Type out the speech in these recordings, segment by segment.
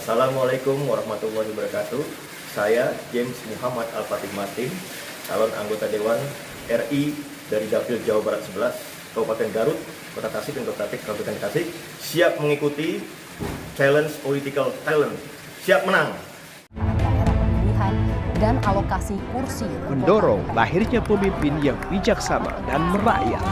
Assalamualaikum warahmatullahi wabarakatuh. Saya James Muhammad Al-Fatih Martin, calon anggota Dewan RI dari Dapil Jawa Barat 11, Kabupaten Garut, Kota Tasik dan Kota Tasik, Kabupaten Tasik, siap mengikuti Challenge Political Talent, siap menang. Daerah pemilihan dan alokasi kursi mendorong lahirnya pemimpin yang bijaksana dan merakyat.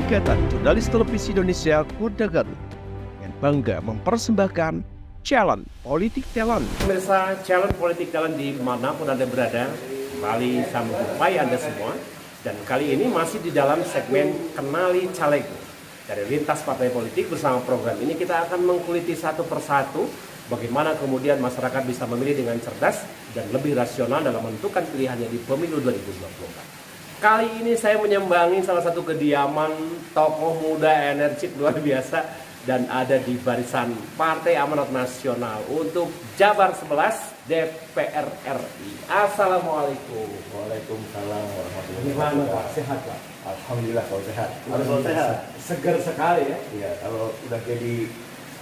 Ikatan Jurnalis Televisi Indonesia Kuda Garut dengan bangga mempersembahkan Challenge Politik Talent. Pemirsa Challenge Politik Talent dimanapun Anda berada, kembali saya menjumpai Anda semua. Dan kali ini masih di dalam segmen Kenali Caleg. Dari lintas partai politik bersama program ini kita akan mengkuliti satu persatu bagaimana kemudian masyarakat bisa memilih dengan cerdas dan lebih rasional dalam menentukan pilihannya di pemilu 2024. Kali ini saya menyambangi salah satu kediaman tokoh muda energik luar biasa dan ada di barisan Partai Amanat Nasional untuk Jabar 11 DPR RI. Assalamualaikum. Waalaikumsalam warahmatullahi Gimana wabarakatuh. Pak? Sehat Pak? Alhamdulillah kalau sehat. Harus selalu sehat. Seger sekali ya. Iya, kalau udah jadi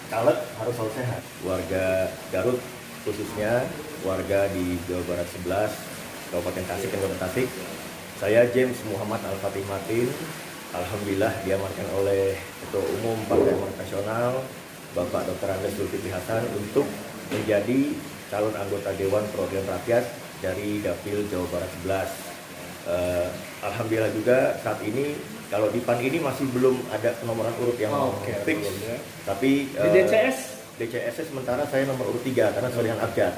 caleg harus selalu sehat. Warga Garut khususnya warga di Jawa Barat 11, Kabupaten Tasik dan Kota Tasik. Saya James Muhammad Al-Fatih Martin, alhamdulillah diamankan oleh Ketua Umum Partai Amanat Nasional, Bapak Dr. Andes Zulkifli Hasan untuk menjadi calon anggota Dewan Perwakilan Rakyat dari Dapil Jawa Barat 11. Alhamdulillah juga saat ini kalau di PAN ini masih belum ada penomoran urut yang fix, tapi Di DCS? DCS sementara saya nomor urut 3 karena sesuai dengan abjad.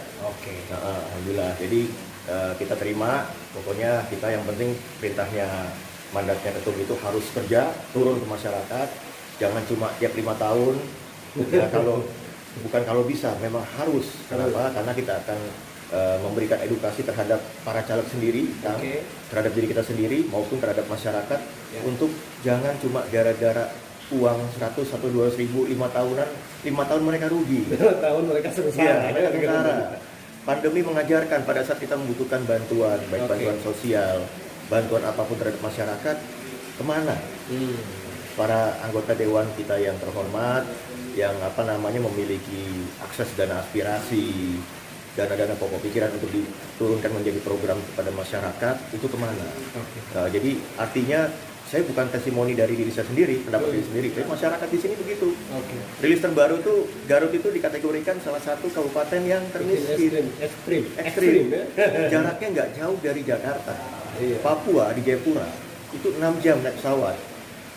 Alhamdulillah. Jadi kita terima, pokoknya kita yang penting perintahnya mandatnya ketum itu harus kerja, turun ke masyarakat, jangan cuma tiap 5 tahun. Ya, kalau bisa, memang harus. Kenapa? Karena kita akan memberikan edukasi terhadap para caleg sendiri, terhadap diri kita sendiri maupun terhadap masyarakat untuk jangan cuma gara-gara uang 100 atau 200 ribu 5 tahunan, 5 tahun mereka rugi. 5 tahun mereka sengsara. Mereka sengsara. Pandemi mengajarkan pada saat kita membutuhkan bantuan, baik bantuan sosial, bantuan apapun terhadap masyarakat, kemana? Para anggota dewan kita yang terhormat, yang memiliki akses dana aspirasi, dana-dana pokok pikiran untuk diturunkan menjadi program kepada masyarakat, itu kemana? Jadi artinya saya bukan testimoni dari diri saya sendiri, pendapat diri sendiri, tapi masyarakat di sini begitu. Rilis terbaru tuh Garut itu dikategorikan salah satu kabupaten yang termiskin, ekstrim. Jaraknya nggak jauh dari Jakarta. Papua di Jayapura itu 6 jam naik pesawat.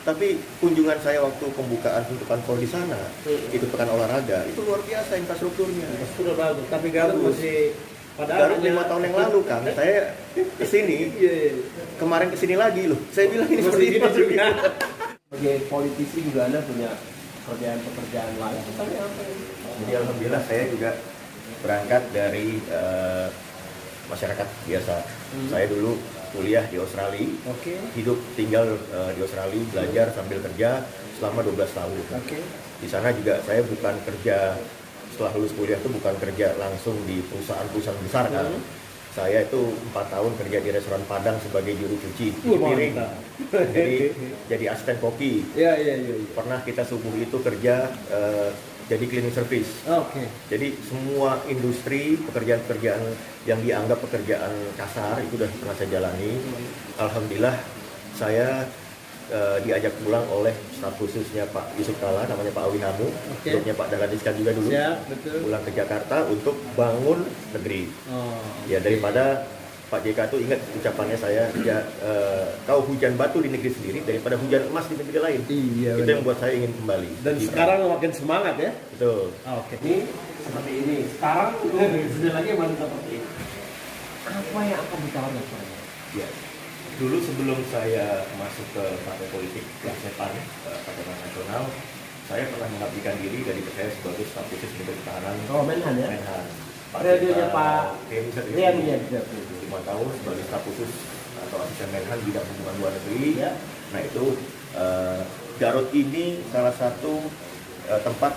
Tapi kunjungan saya waktu pembukaan bentukan POR di sana, itu pekan olahraga, itu luar biasa infrastrukturnya. Sudah bagus, tapi Garut masih Garut 5 tahun yang lalu kan, saya kesini, kemarin kesini lagi loh. Saya bilang ini seperti ini juga. Sebagai politisi juga Anda punya pekerjaan lain. Jadi alhamdulillah saya juga berangkat dari masyarakat biasa. Saya dulu kuliah di Australia, hidup tinggal di Australia, belajar sambil kerja selama 12 tahun. Di sana juga saya bukan kerja, setelah lulus kuliah itu bukan kerja langsung di perusahaan-perusahaan besar kan. Saya itu 4 tahun kerja di restoran Padang sebagai juru cuci piring. Jadi asisten koki. Pernah kita subuh itu kerja jadi cleaning service. Jadi semua industri, pekerjaan-pekerjaan yang dianggap pekerjaan kasar itu sudah pernah saya jalani. Alhamdulillah saya diajak pulang oleh staf khususnya Pak Yusuf Kala, namanya Pak Awi Hamu, grupnya Pak Dahlan Iskan juga dulu, pulang ke Jakarta untuk bangun negeri. Ya daripada Pak JK itu ingat ucapannya saya, kau hujan batu di negeri sendiri daripada hujan emas di negeri lain. Itu yang membuat saya ingin kembali. Dan sekarang makin semangat ya. Betul. Ini seperti ini. Sekarang sudah lagi masih seperti ini. Apa yang akan ditawarkan saya? Ya. Dulu sebelum saya masuk ke partai politik, PAN, Partai Amanat Nasional, saya pernah mengabdikan diri dari saya sebagai staf khusus Menteri Pertahanan. Menhan ya? Menhan. Periodenya Pak Rian 5 tahun sebagai staf khusus atau asisten Menhan bidang hubungan luar negeri. Nah itu Garut ini salah satu tempat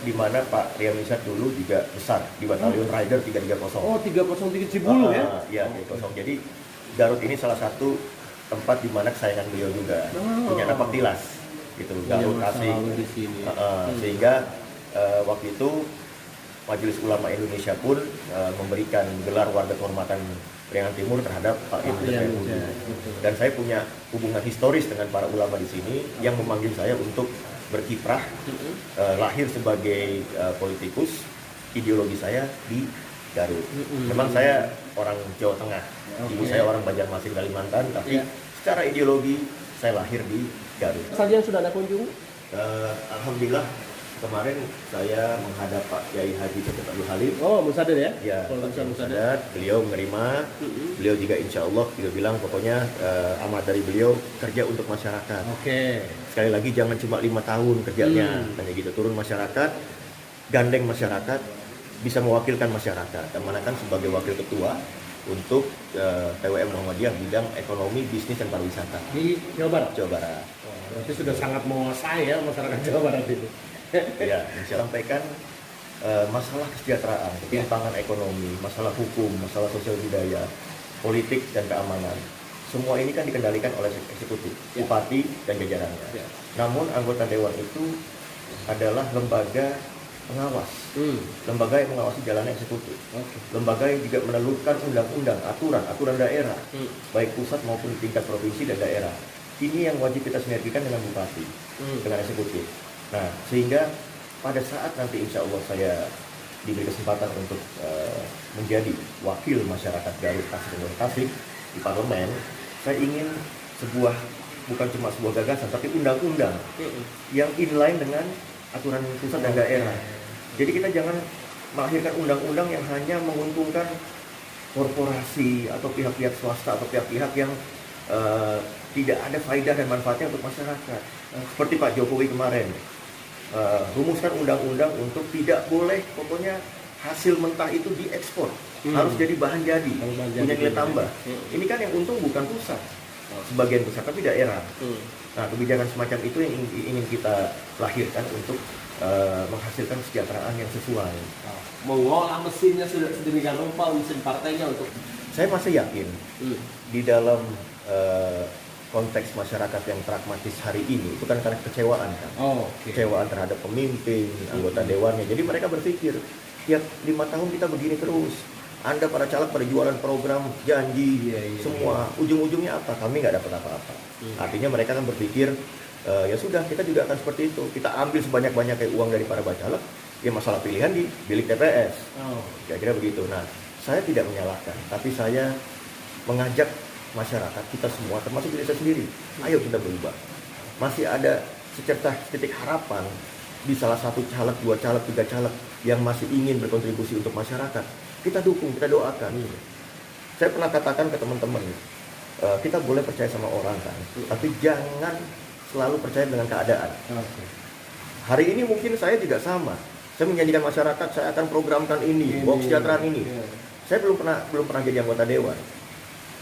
di mana Pak Rian Misat dulu juga besar di Batalion Rider 330. 303 Cibulu ya? Iya, 330. Jadi Garut ini salah satu tempat di mana kesayangan beliau juga, punya napak tilas. gitu, nggak alokasi. Sehingga waktu itu Majelis Ulama Indonesia pun memberikan gelar warga kehormatan Priangan Timur terhadap Pak Ibnu Sayyidi. Dan saya punya hubungan historis dengan para ulama di sini yang memanggil saya untuk berkiprah, lahir sebagai politikus. Ideologi saya di Garut. Memang saya orang Jawa Tengah, ibu saya orang Banjarmasin Kalimantan, tapi secara ideologi saya lahir di Garut. Saja yang sudah ada kunjungi? Alhamdulillah kemarin saya menghadap Pak Kiai Haji Cecep Abdul Halim. Oh, Musadir ya? Ya, Pak Musadir. Beliau menerima. Beliau juga insya Allah beliau bilang pokoknya amat dari beliau kerja untuk masyarakat. Oke. Sekali lagi jangan cuma 5 tahun kerjanya, hanya gitu, turun masyarakat, gandeng masyarakat, bisa mewakilkan masyarakat. Dan manakan sebagai wakil ketua untuk PWM Muhammadiyah bidang ekonomi, bisnis dan pariwisata Di Jawa Barat? Jawa Barat. Berarti sudah sangat menguasai ya masyarakat Jawa Barat itu. Ya, saya sampaikan masalah kesejahteraan, ketimpangan ekonomi, masalah hukum, masalah sosial budaya, politik dan keamanan. Semua ini kan dikendalikan oleh eksekutif, bupati dan jajarannya. Namun anggota dewan itu adalah lembaga pengawas, lembaga yang mengawasi jalannya eksekutif, lembaga yang juga menelurkan undang-undang, aturan daerah, baik pusat maupun tingkat provinsi dan daerah. Ini yang wajib kita sinergikan dengan bupati, dengan eksekutif. Nah, sehingga pada saat nanti insya Allah saya diberi kesempatan untuk menjadi wakil masyarakat Garut Tasik dan Tasik di parlemen, saya ingin bukan cuma sebuah gagasan, tapi undang-undang yang inline dengan aturan pusat dan daerah. Jadi kita jangan melahirkan undang-undang yang hanya menguntungkan korporasi atau pihak-pihak swasta atau pihak-pihak yang tidak ada faedah dan manfaatnya untuk masyarakat. Seperti Pak Jokowi kemarin, rumuskan undang-undang untuk tidak boleh pokoknya hasil mentah itu diekspor, harus jadi bahan jadi, punya nilai tambah. Ini kan yang untung bukan pusat, sebagian besar, tapi daerah. Nah, kebijakan semacam itu yang ingin kita lahirkan untuk menghasilkan kesejahteraan yang sesuai. Mengolah mesinnya sudah sedemikian rupa, mesin partainya untuk... Saya masih yakin di dalam konteks masyarakat yang pragmatis hari ini itu kan karena kecewaan kan, kecewaan terhadap pemimpin, anggota dewannya. Jadi mereka berpikir tiap 5 tahun kita begini terus. Anda para caleg pada jualan program janji semua, ujung-ujungnya apa? Kami nggak dapat apa-apa. Artinya mereka kan berpikir ya sudah, kita juga akan seperti itu. Kita ambil sebanyak-banyaknya uang dari para bacalek, ya masalah pilihan di bilik TPS. Kira-kira begitu. Nah, saya tidak menyalahkan, tapi saya mengajak masyarakat kita semua, termasuk diri saya sendiri, ayo kita berubah. Masih ada secercah titik harapan di salah satu caleg, 2 caleg, 3 caleg yang masih ingin berkontribusi untuk masyarakat. Kita dukung, kita doakan. Saya pernah katakan ke teman-teman, kita boleh percaya sama orang kan, tapi jangan selalu percaya dengan keadaan. Hari ini mungkin saya juga sama. Saya menjanjikan masyarakat, saya akan programkan ini, bawa kesejahteraan ini. Saya belum pernah jadi anggota dewan.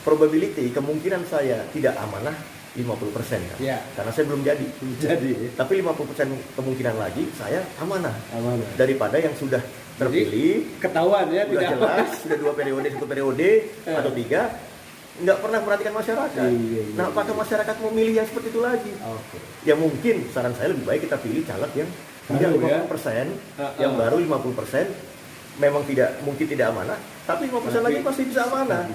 Probability, kemungkinan saya tidak amanah 50% kan? Karena saya belum jadi. Tapi 50% kemungkinan lagi saya amanah. Daripada yang sudah terpilih, ketahuan ya, sudah tidak jelas, sudah 2 periode, 1 periode atau 3, nggak pernah memperhatikan masyarakat. Nah, apakah masyarakat mau milih yang seperti itu lagi? Ya mungkin saran saya lebih baik kita pilih caleg yang tidak 50%, yang baru 50%. Memang mungkin tidak amanah, tapi 50% lagi pasti bisa amanah.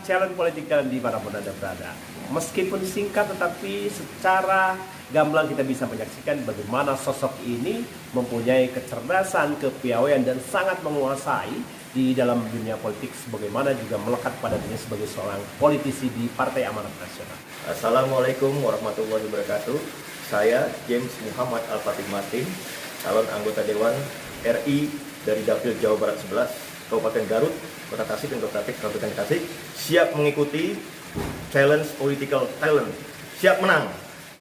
Challenge politik jalan di mana pun Anda berada. Meskipun singkat, tetapi secara gamblang kita bisa menyaksikan bagaimana sosok ini mempunyai kecerdasan, kepiawaian, dan sangat menguasai di dalam dunia politik, sebagaimana juga melekat pada dirinya sebagai seorang politisi di Partai Amanat Nasional. Assalamualaikum warahmatullahi wabarakatuh. Saya James Muhammad Al-Fatih Martin, calon anggota Dewan RI dari Dapil Jawa Barat 11, Kabupaten Garut, Kota Tasik dan Kota Tasik, Kabupaten Tasik, siap mengikuti challenge political talent, siap menang.